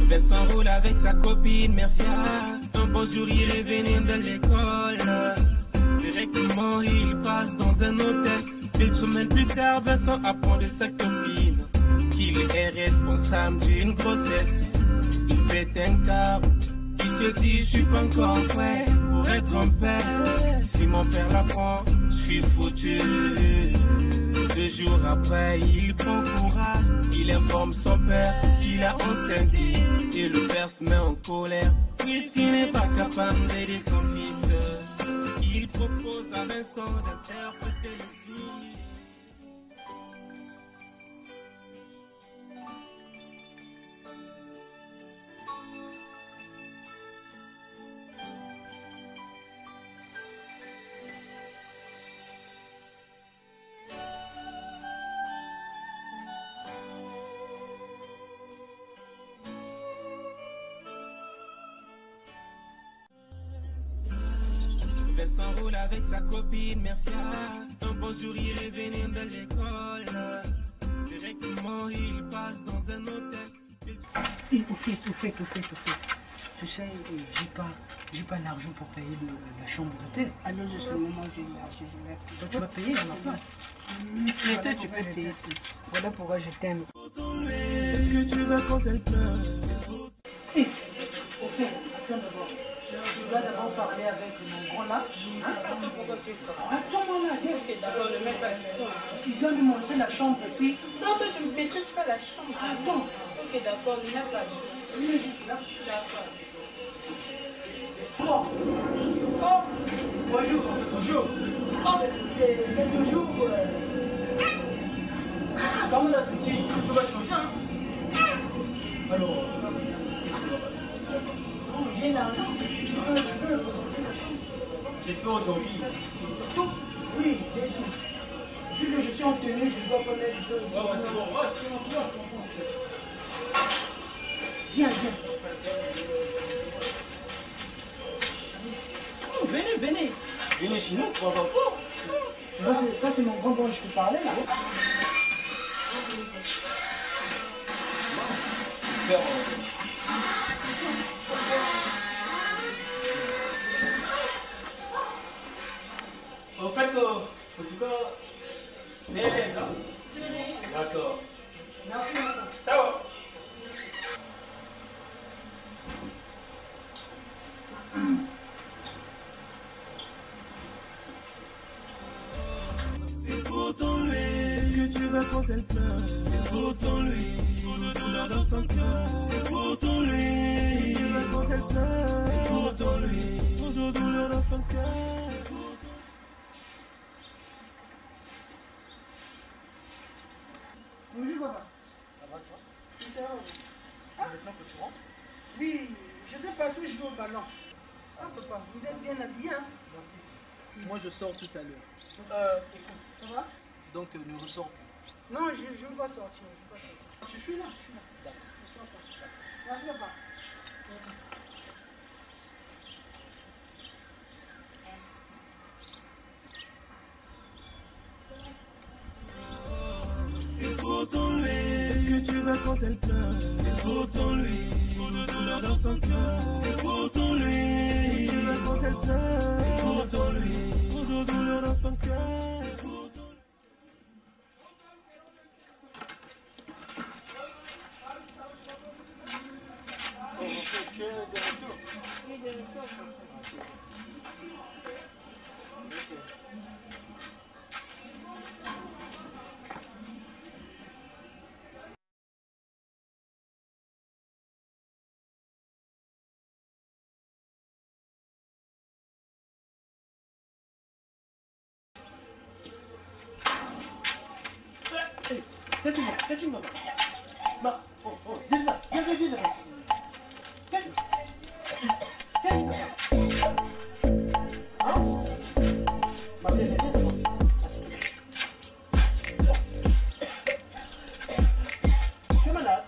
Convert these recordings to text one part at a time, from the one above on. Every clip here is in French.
Vincent roule avec sa copine Mercia. Un beau jour il est venu de l'école. Directement il passe dans un hôtel. Une semaine plus tard, Vincent apprend de sa copine qu'il est responsable d'une grossesse. Il pète un câble. Il se dit, je suis pas encore prêt pour être un père. Si mon père l'apprend, je suis foutu. 2 jours après, il prend courage. Il informe son père qu'il a enceinté. Et le père se met en colère, puisqu'il n'est pas capable d'aider son fils. Il propose à Vincent d'interpréter le sourire. Vincent roule avec sa copine Mercia. Un beau jour il est venu de l'école. Directement il passe dans un hôtel. Et au fait, tu sais, j'ai pas l'argent pour payer la chambre d'hôtel. Alors justement, j'ai l'argent, je vais. Toi, tu vas payer à ma place. Mais toi, tu peux payer ça. Voilà pourquoi je t'aime. Est-ce que tu vas quand elle pleure? Et au fait, attends d'abord. Je dois d'abord parler avec mon grand là. Attends, pourquoi tu fais ça? Attends-moi là, viens. Ok, d'accord, ne mets pas du tout. Il doit lui montrer la chambre et puis... Non, toi, je ne maîtrise pas la chambre. Attends. Ok, d'accord, ne mets pas du tout. Il est juste là. D'accord. Oh. Oh. Bonjour. Bonjour. Oh, c'est toujours... Comment d'habitude, tu vas changer, hein? Alors, qu'est-ce que tu vas faire? Oh, j'ai l'argent. Je peux me présenter la chambre. J'espère aujourd'hui. Tout? Oui, j'ai tout. Vu que je suis en tenue, je dois pas mettre du temps ici. Ouais, c'est bon. Ouais, c'est bon, toi. Viens, viens. Oh, venez, venez. Venez chez nous, on va voir. Ça, c'est mon grand dont je te parlais, là. Super. En fait, en tout cas, c'est ça. D'accord. Merci, madame. Ciao. C'est pourtant lui. Est-ce que tu vas quand elle pleure? C'est pourtant lui. Trop de douleur dans son cœur. C'est pourtant lui. Est-ce que tu vas quand elle pleure? C'est pourtant lui. Trop de douleur dans son cœur. Bonjour, papa. Ça va, toi? C'est ça. C'est maintenant que tu rentres? Oui, je vais passer jouer au ballon. Ah, papa, vous êtes bien habillé, hein? Moi je sors tout à l'heure. Écoute, ça va? Donc ne ressors plus. Non, je ne veux pas sortir, Je suis là, D'accord. Je sors pas. Merci, papa. C'est pourtant lui. Est-ce que tu vas quand elle pleure? C'est pourtant lui. Trop de douleur dans son cœur. C'est pourtant lui. Est-ce que tu vas quand elle pleure? C'est pourtant lui. Trop de douleur dans son cœur. C'est pourtant lui. Laisse-moi. Bah, dis-le. Qu'est-ce que c'est? Hein? Bah, viens. Tu es malade?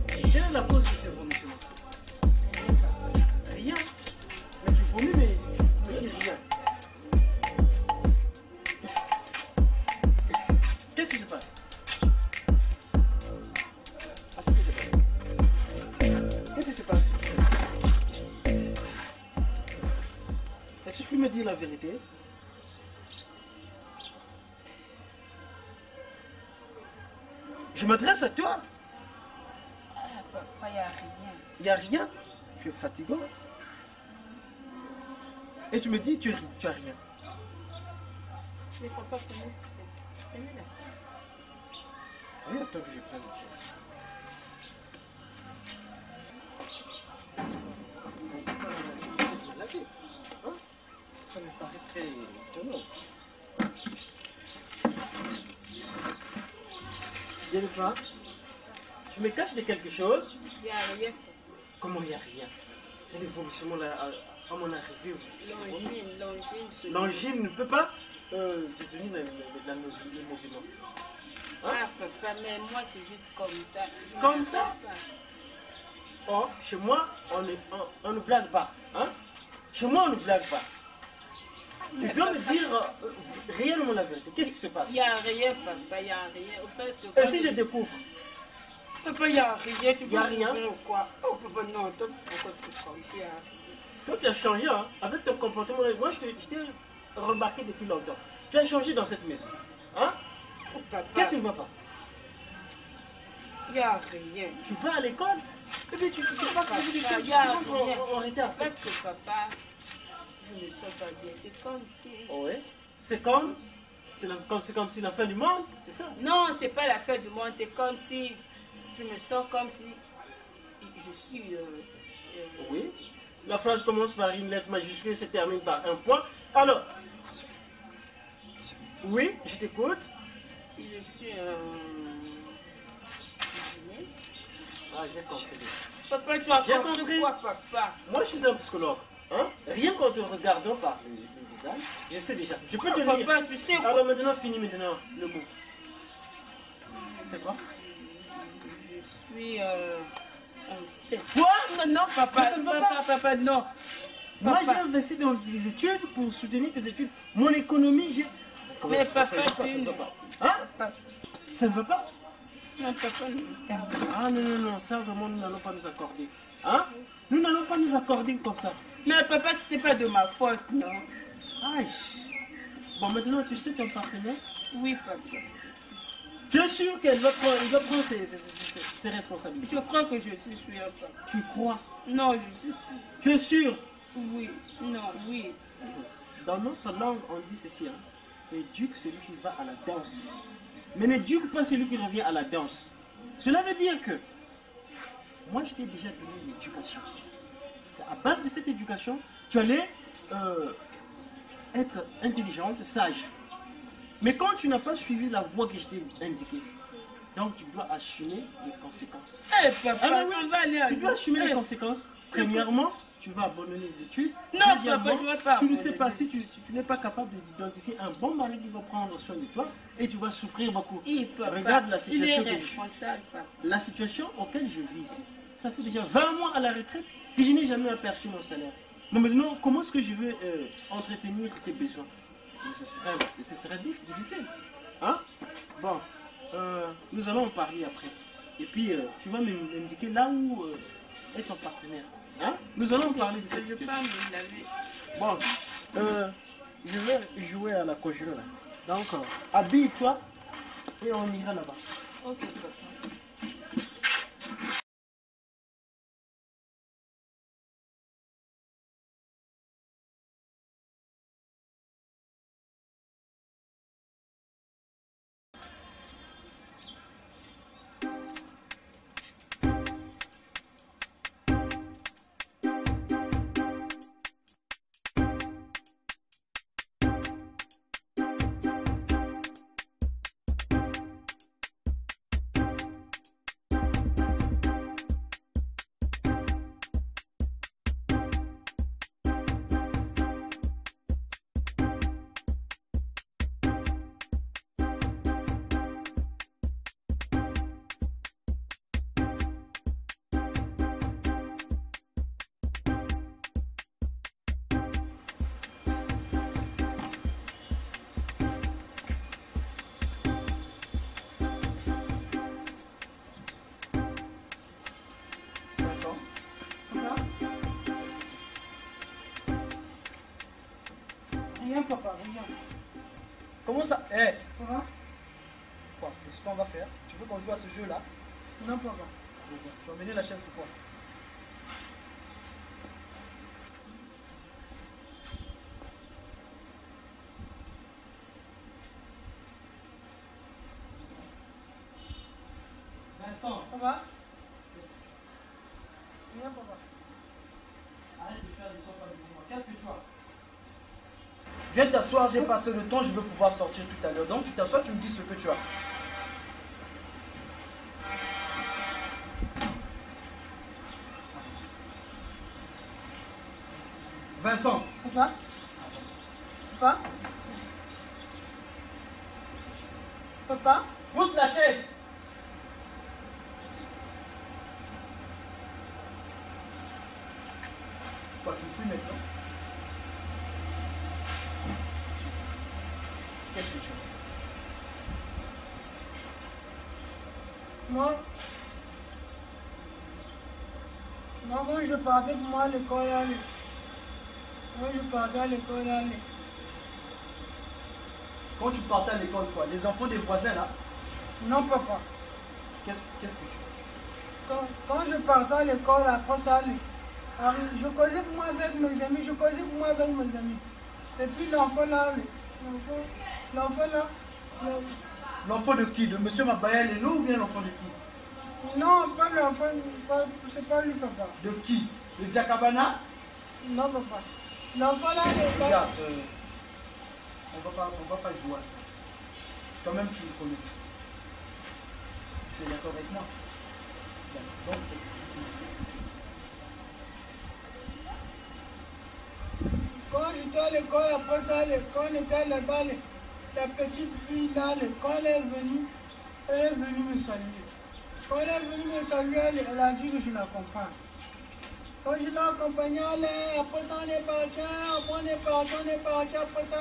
Quelle est la cause de ces vomissements? me dire la vérité. Je m'adresse à toi. Ah, papa, il n'y a rien. Il n'y a rien. Tu es fatigante. Et tu me dis, tu ris, tu as rien. Les papas connaissent. Prenez-la. Oui, attends que je prenne une chose. On peut pas la laver. Hein? Ça me paraît très étonnant. Jennifer, tu me caches de quelque chose? Il n'y a rien. Comment il n'y a rien? J'ai des vomissements là, à mon arrivée. L'angine. L'angine ne peut pas te donner la nausée. Ah, papa, mais moi, c'est juste comme ça. Comme ça? Oh, chez moi, on ne blague pas. Hein? Chez moi, on ne blague pas. Tu dois me dire réellement la vérité. Qu'est-ce qui se passe? Il n'y a rien, papa, il n'y a rien. Au fait, Et si je découvre? Papa, il n'y a rien. Tu Il n'y a veux rien? faire quoi? Oh, papa, non, toi, pourquoi tu fais comme ça? Il n'y a rien. Toi, tu as changé hein, avec ton comportement. Moi, je t'ai remarqué depuis longtemps. Tu as changé dans cette maison. Hein? Oh, papa, Qu'est-ce qui ne va pas? il n'y a rien. Tu vas à l'école? Et puis tu sais pas ce que je dis. Papa, Tu il y a rentres rien. en retard. En fait, que papa, je ne sens pas bien. C'est comme si... Oui. C'est comme... C'est comme si la fin du monde, c'est ça? Non, c'est pas la fin du monde. C'est comme si... Je me sens comme si... Je suis... Oui. La phrase commence par une lettre majuscule, se termine par un point. Alors, oui, je t'écoute. Je suis... Ah, j'ai compris. Papa, tu as J'ai compris compris. quoi, papa? Moi, je suis un psychologue. Hein? Rien qu'en te regardant par le visage, je sais déjà. Je peux te Oh, lire. papa, tu sais quoi? Alors maintenant, finis maintenant le mot. C'est quoi? Je suis... enceinte. Quoi? Non, non, papa, Mais ça ne va papa, non. Moi, Papa. j'ai investi dans des études pour soutenir tes études. Mon économie, j'ai... Comment Mais ça, papa, ça, c'est ça ne une... va pas. Hein? Papa. Ça ne va pas? Non, papa, non. Ah non, non, non, ça vraiment, nous n'allons pas nous accorder. Hein? Nous n'allons pas nous accorder comme ça. Mais papa, c'était pas de ma faute, non? Aïe. Bon, maintenant, tu sais ton partenaire? Oui, papa. Tu es sûr qu'il va prendre ses responsabilités? Je crois que je suis sûre, papa. Tu crois? Non, je suis sûre. Tu es sûr? Oui, non, oui. Dans notre langue, on dit ceci. Hein? Éduque celui qui va à la danse. Mais n'éduque pas celui qui revient à la danse. Cela veut dire que moi, je t'ai déjà donné l'éducation. C'est à base de cette éducation, tu allais être intelligente, sage. Mais quand tu n'as pas suivi la voie que je t'ai indiquée, donc tu dois assumer les conséquences. Eh, papa, Ah, oui, on va aller à... tu dois assumer les Eh, conséquences. Premièrement, tu vas abandonner les études. Non, Deuxièmement, papa, je ne vais pas tu ne sais abandonner. pas si tu n'es pas capable d'identifier un bon mari qui va prendre soin de toi et tu vas souffrir beaucoup. Papa, Regarde la il situation est que je- responsable, papa. La situation auquel je vis ici, ça fait déjà 20 mois à la retraite que je n'ai jamais aperçu mon salaire. Mais maintenant, comment est-ce que je vais entretenir tes besoins? Mais ce serait difficile. Hein? Bon, nous allons en parler après. Et puis, tu vas m'indiquer là où est ton partenaire. Hein? Nous allons parler de cette Je ne veux situation. pas me laver. Bon, je vais jouer à la conjure là. Donc, habille-toi et on ira là-bas. Ok, papa. Rien, papa, rien. Comment ça? Eh, Papa? quoi? C'est ce qu'on va faire. Tu veux qu'on joue à ce jeu-là? Non, papa. Je vais emmener la chaise pour toi. Vincent, Papa? Rien, papa. arrête de faire des sons avec moi. Qu'est-ce que tu as? Viens t'asseoir, j'ai passé le temps, je veux pouvoir sortir tout à l'heure. Donc tu t'assois, tu me dis ce que tu as. Vincent. Papa? Papa? Papa? Pousse la chaise. Quoi, tu me fuis maintenant? Qu'est-ce que tu as? Moi, quand je partais pour moi à l'école, aller. Moi, je partais à l'école, aller. Quand tu partais à l'école, quoi? Les enfants des voisins, là? Non, papa. Qu'est-ce que tu as? Quand je partais à l'école, après ça, aller. Je causais pour moi avec mes amis, Et puis l'enfant là, l'enfant là, L'enfant de qui? De monsieur Mabaya Lelo ou bien l'enfant de qui? non, pas l'enfant, c'est pas lui, papa. De qui? De Jakabana? Non, papa. L'enfant là, Regarde, on va pas jouer à ça. Quand même, tu le connais. Tu es d'accord avec moi? Donc, explique-moi ce que tu veux. quand j'étais à l'école, après ça, quand on était là-bas, la petite fille là, quand elle est venue me saluer. Quand elle est venue me saluer, elle a dit que je la comprends. Quand je l'ai accompagnée, après ça, on est parti, après ça,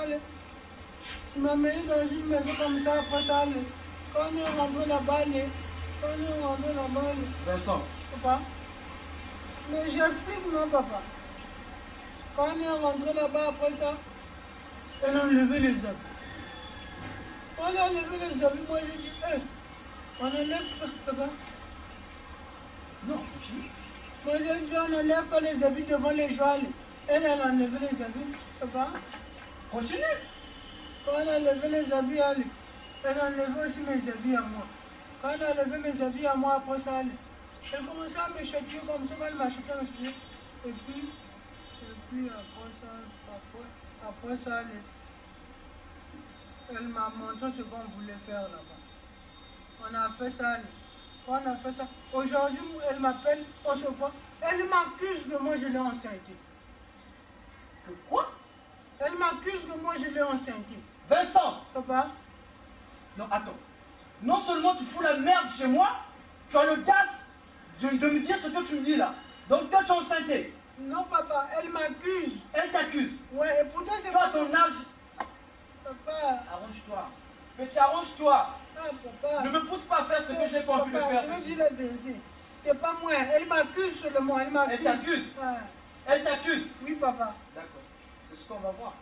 il m'a mené dans une maison comme ça, après ça, quand on est rentré là-bas, Vincent. papa, mais j'explique, non, papa. Quand on est rentré là-bas, après ça, elle a enlevé les habits. Quand elle a enlevé les habits, moi j'ai dit, on enlève pas, papa. Non, continue. Moi j'ai dit, on n'enlève pas les habits devant les gens. Elle a enlevé les habits, papa. Continue. Quand elle a enlevé les habits, elle a enlevé aussi mes habits à moi. Quand elle a enlevé mes habits à moi, après ça, elle commençait à me châtier comme ça, elle m'a châtié, Et puis après ça, elle m'a montré ce qu'on voulait faire là-bas. On a fait ça. Quand on a fait ça, aujourd'hui, elle m'appelle, on se voit. Elle m'accuse que moi je l'ai enceinté. Que quoi? Elle m'accuse que moi je l'ai enceinté. Vincent! Papa? Non, attends. Non seulement tu fous la merde chez moi, tu as l'audace de me dire ce que tu me dis là. Donc toi tu es enceinté. Non, papa, elle m'accuse. Elle t'accuse. Ouais, et pourtant c'est Toi, pas à ton âge, Papa, arrange-toi. Petit, arrange-toi. papa. Ne me pousse pas à faire ce que j'ai pas envie de Papa, faire. je vais dire la vérité. C'est pas moi, elle m'accuse seulement, elle m'accuse. Elle t'accuse. Ouais. Elle t'accuse. Oui, papa. D'accord. C'est ce qu'on va voir.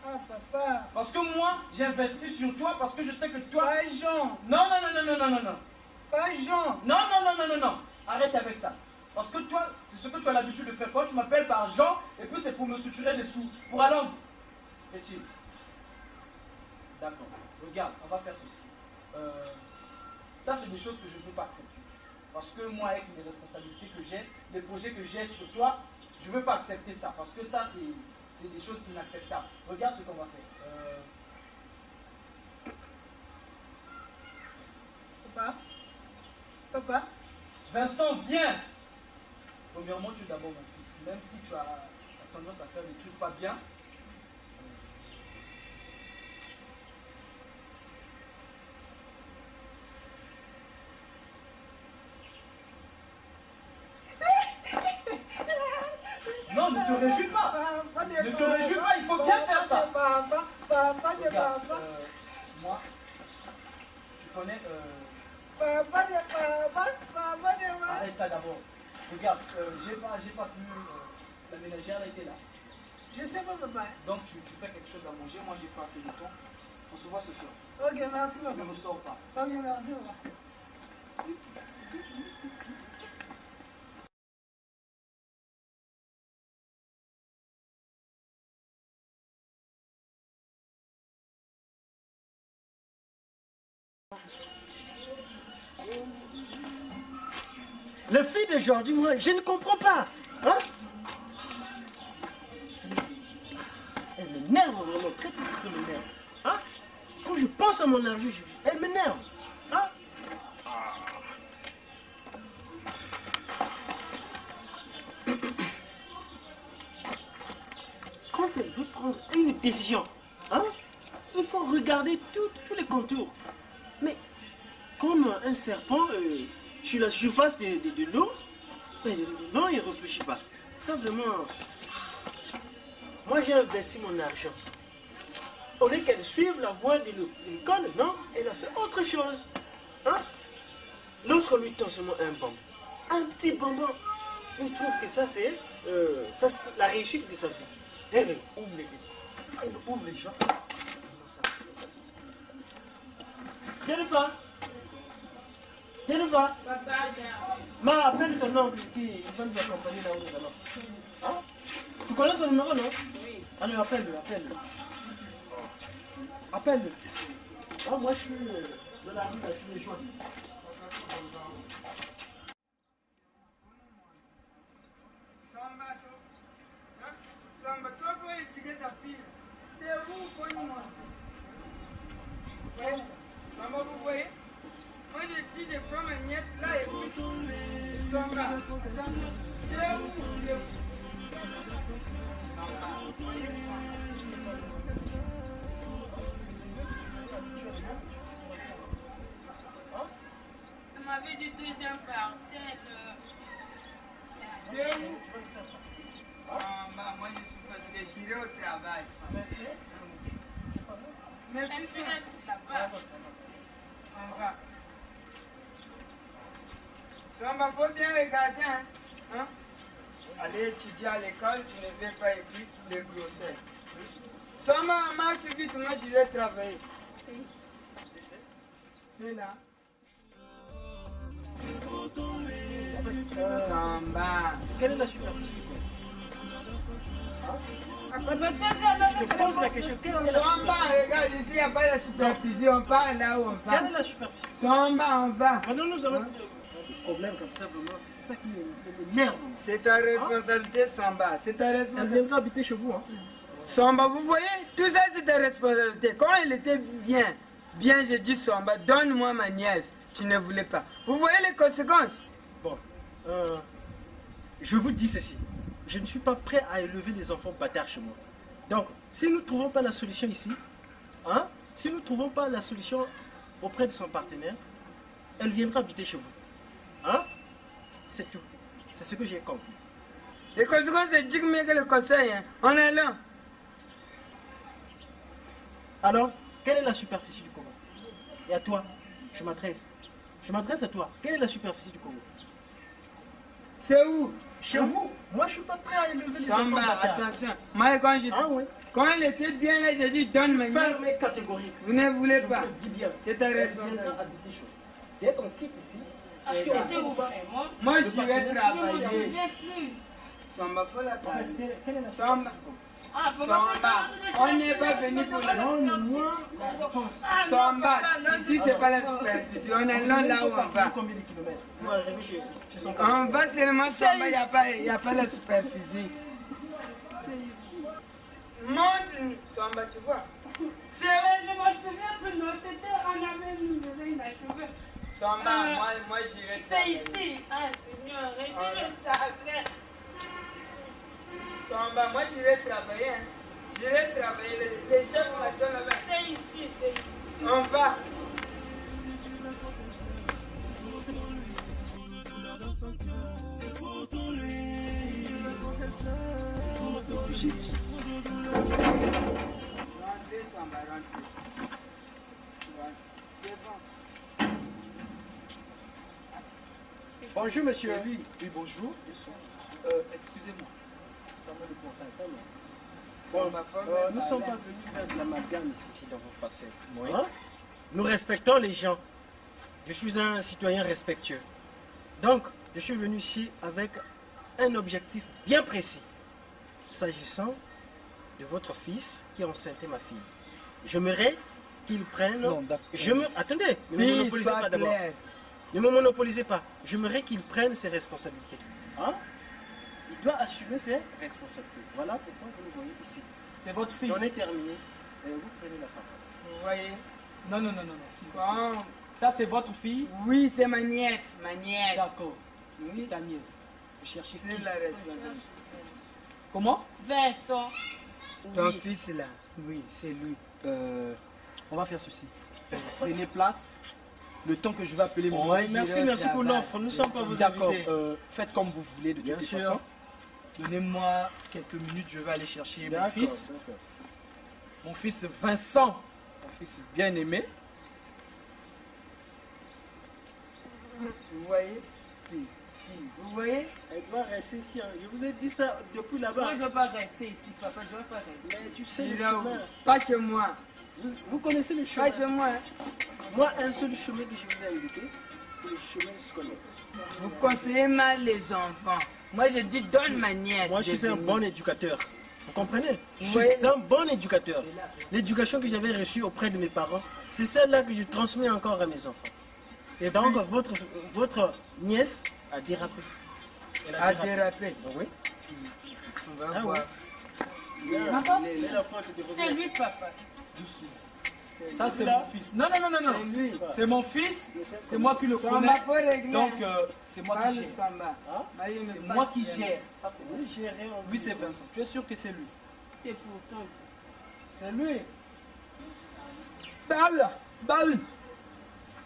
Papa. Parce que moi, j'investis sur toi parce que je sais que toi... Pas Jean. Non, non, non, non, non, non, non. Pas Jean. Non, non, non, non, non, non. Arrête avec ça. Parce que toi, c'est ce que tu as l'habitude de faire. Quand tu m'appelles par Jean, et puis c'est pour me suturer les sous. Pour Alain. Petit. D'accord. Regarde, on va faire ceci. Ça, c'est des choses que je ne peux pas accepter. Parce que moi, avec les responsabilités que j'ai, les projets que j'ai sur toi, je ne veux pas accepter ça. Parce que ça, c'est des choses inacceptables. Regarde ce qu'on va faire. Papa. Papa. Vincent, viens. Premièrement, tu es d'abord mon fils. Même si tu as tendance à faire des trucs pas bien. Non, ne te réjouis pas. Ne te réjouis pas, il faut bien faire ça. Regarde, moi, tu connais... Arrête ça d'abord. Regarde, j'ai pas pu... la ménagère, elle était là. Je sais pas, papa. Donc tu fais quelque chose à manger, moi j'ai pas assez de temps. On se voit ce soir. Ok, merci, papa. Ne me sors pas. Ok, merci, papa. Les filles d'aujourd'hui, moi, je ne comprends pas. Hein? Elle m'énerve vraiment, très m'énerve. Hein? Quand je pense à mon argent, elle m'énerve. Hein? Quand elle veut prendre une décision, hein, il faut regarder tous les contours. Mais comme un serpent sur la surface de l'eau, non, il ne réfléchit pas. Ça vraiment... Moi, j'ai investi mon argent. Au lieu qu'elle suive la voie de l'école, non, elle a fait autre chose. Hein? Lorsqu'on lui tend seulement un bonbon, un petit bonbon, il trouve que ça, c'est la réussite de sa vie. Elle ouvre les livres. Elle ouvre les gens. Jennifer! Jennifer! Papa, j'ai... Ma, appelle ton oncle, puis il va nous accompagner là où nous allons. Hein? Tu connais son numéro, non? Oui. Allez, appelle-le, appelle-le. Appelle-le. Ah, moi, je suis dans la rue, là, je suis les joints. Samba, tu vas pouvoir étudier ta fille. C'est où, moi? Maman, vous voyez? Moi, je dis, je prends ma nièce là et puis. Samba, c'est où? On m'avait dit deuxième parcelle. C'est où? Samba, moi, je suis fatigué, j'irai au travail. Merci. C'est un peu là-bas. On va. Samba, faut bien regarder, hein? Aller étudier à l'école, tu ne veux pas étudier de grossesse. Samba, marche vite, moi je vais travailler. C'est là. Samba. Quelle est la superficie? Je Je te pose la question. Quelle est la Samba, superficie? regarde ici, il n'y a pas de superficie, on part là où on Quelle va. est la superficie? Samba, on va. Maintenant, nous allons... Des problèmes comme ça, vraiment, c'est ça qui m'énerve. C'est ta responsabilité, Samba. C'est ta Elle responsabilité. viendra habiter chez vous. Hein. Samba, vous voyez, tout ça c'est ta responsabilité. Quand elle était bien, j'ai dit Samba, donne-moi ma nièce. Tu ne voulais pas. Vous voyez les conséquences? Bon, je vous dis ceci. Je ne suis pas prêt à élever les enfants bâtards chez moi. Donc, si nous ne trouvons pas la solution ici, hein, si nous ne trouvons pas la solution auprès de son partenaire, elle viendra habiter chez vous. Hein? C'est tout. C'est ce que j'ai compris. Les conséquences, c'est Dieu mieux que le conseil. Hein. On est là. Alors, quelle est la superficie du Congo? Et à toi, je m'adresse. Je m'adresse à toi. Quelle est la superficie du Congo? C'est où? Chez vous? Moi, je ne suis pas prêt à élever les enfants Samba, bâtards. attention. Moi, Ah oui. quand elle était bien là, j'ai dit donne ma nièce. Fermez catégorique. Vous ne voulez Je pas. vous le dis bien. C'est ta Elle responsabilité. viendra habiter chez vous. Dès qu'on quitte ici, C'était où vraiment? Moi, Le j'irai partenaire, Je ne me travailler. souviens plus. Samba, faut la parler. quelle est la Samba. Ah, Samba, on n'est pas venu pour la... Non, moi, Samba, ici c'est pas la superficie, on est loin là où on va. Combien de kilomètres pour arriver chez son On va seulement Samba, il n'y a pas la superficie. Montre Samba, tu vois. C'est Je ne me souviens plus, non, c'était, on avait mis le vin d'achever. Samba, moi j'irai C'est travailler. ici. Ah, Seigneur, si je savais. Samba, moi j'irai travailler. Hein. J'irai travailler. Les chefs m'attendent là-bas. C'est ici, c'est ici. On va. J'ai dit. Rentrez Samba, rentrez. Bonjour, monsieur. Oui, bonjour. Excusez-moi. Fermez le portail, fermez. Bon, nous ne sommes pas venus faire de l'amalgame ici dans votre parcelle. Oui. Hein? Nous respectons les gens. Je suis un citoyen respectueux. Donc, je suis venu ici avec un objectif bien précis. S'agissant de votre fils qui a enceinté ma fille. J'aimerais qu'il prenne... Non, d'accord. Attendez, ne me monopolisez pas d'abord. Ne me monopolisez pas. J'aimerais qu'il prenne ses responsabilités. Hein? Il doit assumer ses responsabilités. Voilà pourquoi vous le voyez ici. C'est votre fille. J'en ai terminé. Vous prenez la parole. Vous voyez? Non, non, non, non, non. C'est bon. Ça, c'est votre fille? Oui, c'est ma nièce. Ma nièce. D'accord. C'est ta nièce. Vous cherchez qui? C'est la responsabilité. Comment? Vincent. Ton Oui. fils là. Oui, c'est lui. On va faire ceci. Prenez place. Le temps que je vais appeler mon Ouais, fils. merci pour l'offre. Nous ne sommes pas vos D'accord. invités. Faites comme vous voulez de Bien toute sûr. façon. Donnez-moi quelques minutes, je vais aller chercher mon D'accord, fils. d'accord. Mon fils Vincent. Mon fils bien aimé. Vous voyez? Vous voyez? Elle doit rester ici. Hein. Je vous ai dit ça depuis là-bas. Moi, je ne veux pas rester ici, papa. Je ne veux pas rester. Mais tu sais le Il est là où? chemin. Pas chez moi. Vous connaissez le chemin. Pas chez moi. Moi, un seul chemin que je vous ai indiqué, c'est le chemin scolaire. Vous conseillez mal les enfants. Moi, je dis donne ma nièce. Moi, je de suis un venir. bon éducateur. Vous comprenez? Je Oui. suis un bon éducateur. L'éducation que j'avais reçue auprès de mes parents, c'est celle-là que je transmets encore à mes enfants. Et donc, votre nièce a dérapé. Elle À déraper. Oui. On va Ah voir. C'est lui, papa. Ça, c'est mon fils. Non, non, non, non, non. C'est lui. C'est mon fils. C'est moi qui le Ça connais. m'a pas réglé. Donc, c'est moi Pas qui le gère. samba. C'est moi qui gère. Ça, c'est mon fils. Lui, c'est Vincent. Tu es sûr que c'est lui? C'est pourtant. C'est lui. Bala. Bala.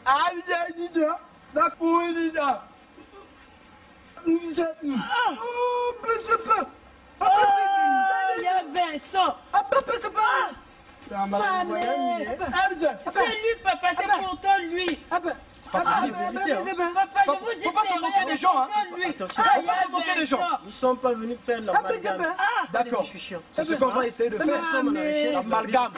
Aïe, dis donc. Ça court, dis donc. Oh, petit peu. Oh, il y a Vincent. Ça m'a Ma mère. C'est lui, papa. C'est pourtant lui. C'est pas possible. Papa, je vous dis, Faut pas se c'est moquer vrai, des gens, hein. pourtant lui. Attention. Ah, Faut pas se moquer des gens. Vincent. Nous ne sommes pas venus faire l'amalgame. D'accord. Je suis chiant. C'est ce qu'on va essayer de faire. Nous sommes à la recherche de la Amalgame.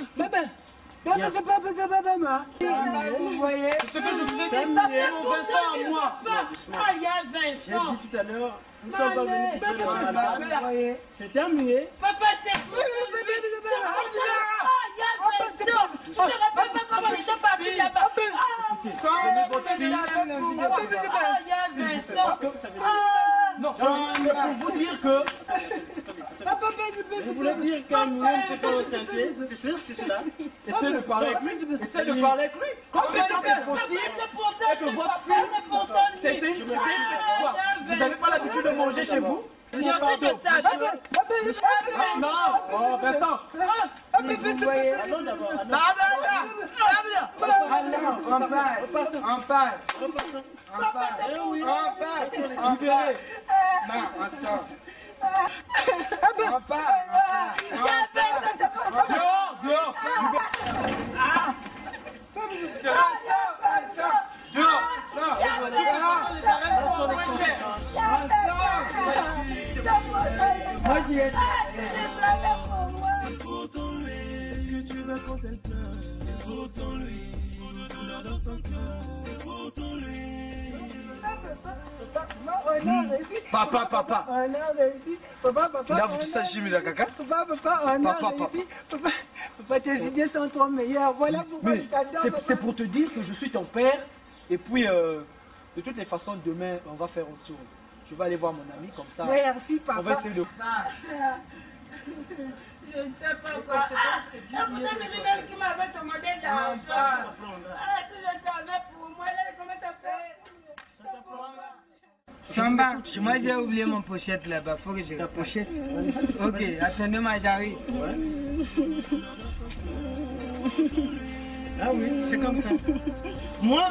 Vous voyez? Ce que je vous ai dit, ça, c'est mon Vincent à moi. Ah, il y a J'ai Vincent. dit tout à l'heure, nous ne sommes pas venus pour faire l'amalgame. Vous voyez? C'est terminé. Papa, c'est pour lui. Ah, il y a Vincent. Je ne rappelle pas comment ils sont partis là-bas. Ah, il y a Vincent. Non, c'est pour vous dire que Vous voulez dire qu'un million ne peut pas enceinter? C'est sûr, c'est cela. essayez de parler avec lui. Essayez de parler avec lui. Comment c'est possible que votre fille... C'est une petite fois. Vous n'avez pas l'habitude de manger chez vous? Je sache. Non. Oh, Vincent. Vous voyez? Allons d'abord. On parle. Eh oui. On parle. Non, on sort. On parle. Dehors, dehors. Dehors. Les arènes sont moins chères. Moi, j'y ai. C'est pourtant lui. Ce que tu veux quand elle pleure, c'est pourtant lui. Douleur dans son cœur, c'est pourtant lui. Papa. On a réussi. Papa. Là, vous ça, Jimmy la caca. Papa, on a réussi. Papa, tes idées sont trop meilleures. Voilà pourquoi je t'adore. C'est pour te dire que je suis ton père. Et puis, de toutes les façons, demain, on va faire un tour. Je vais aller voir mon ami, comme ça. Merci, papa. On va essayer de... Je ne sais pas quoi. C'est lui-même qui m'avait demandé l'argent. Si je savais pour moi, là, comment ça fait? Samba, moi j'ai oublié mon pochette là-bas. Faut que je. Ta pochette. Ok, attendez-moi, j'arrive. Ah oui, c'est comme ça. Moi,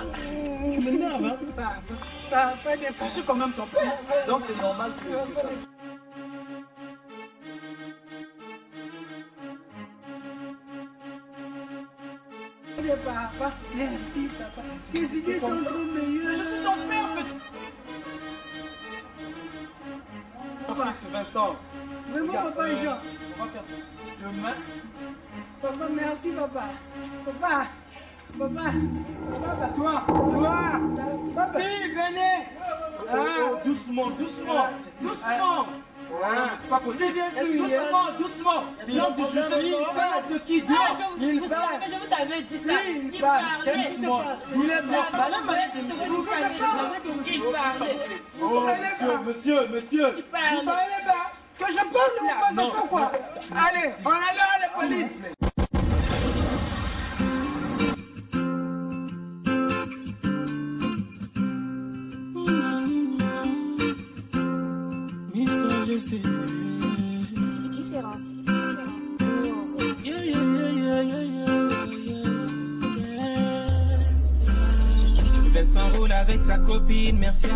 tu m'énerves, hein? Pas de Je suis quand même ton père. Donc, c'est normal que ça... papa. Merci, papa. Tes idées sont trop meilleures. Je suis ton père, petit. Mon fils Vincent. Vraiment, papa Jean. On va faire ça. Demain. Papa, merci, papa. Papa. Papa. Papa. Toi. Papa. Oui, venez. Doucement, doucement, doucement. C'est pas possible. Doucement. Donc, je suis de qui doit. Il parle. Je vous avais dit ça. Oui, Il parle. parlait. Qu'est-ce qui se passe? Il est mort. Il parlait. Oh, monsieur. Il parlait. Que je parle ou pas, c'est quoi? Allez, on allait à la police. L'histoire, je sais. Différence. Vincent roule avec sa copine Mercia.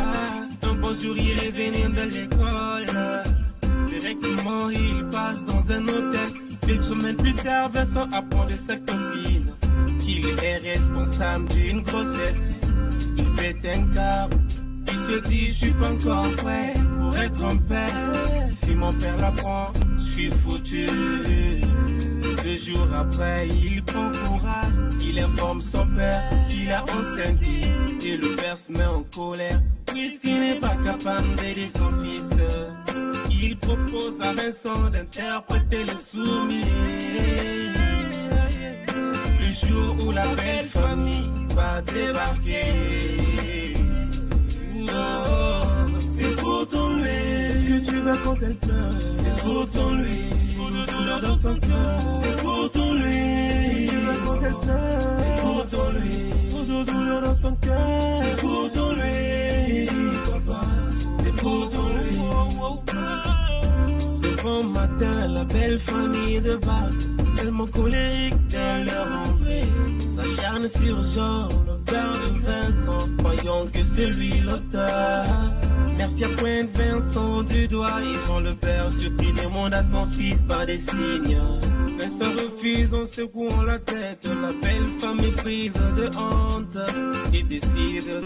Un bon jour il est venu de l'école. Directement il passe dans un hôtel. Quelques semaines plus tard, Vincent apprend de sa copine qu'il est responsable d'une grossesse. Il pète un câble. Il se dit, je suis pas encore prêt pour être un père. Si mon père l'apprend, je suis foutu. 2 jours après, il prend courage. Il informe son père qu'il a enceinte. Et le père se met en colère, puisqu'il n'est pas capable d'aider son fils. Il propose à Vincent d'interpréter le sourd-muet. Le jour où la belle famille va débarquer. C'est pour ton lui. Ce que tu veux quand elle pleure. C'est pour ton lui. Pour de douleur dans son cœur. C'est pour ton lui. Ce que tu veux quand elle pleure. C'est pour ton lui. Pour de douleur dans son cœur. C'est pour ton lui. Papa. C'est pour ton lui. Le bon matin, la belle famille de Bac, tellement colérique dès leur entrée, s'acharne sur Jean, le père de Vincent, croyant que c'est lui l'auteur. Merci à pointe Vincent du doigt, et Jean le père surpris demande à son fils par des signes. Vincent refuse en secouant la tête, la belle femme est prise de honte et décide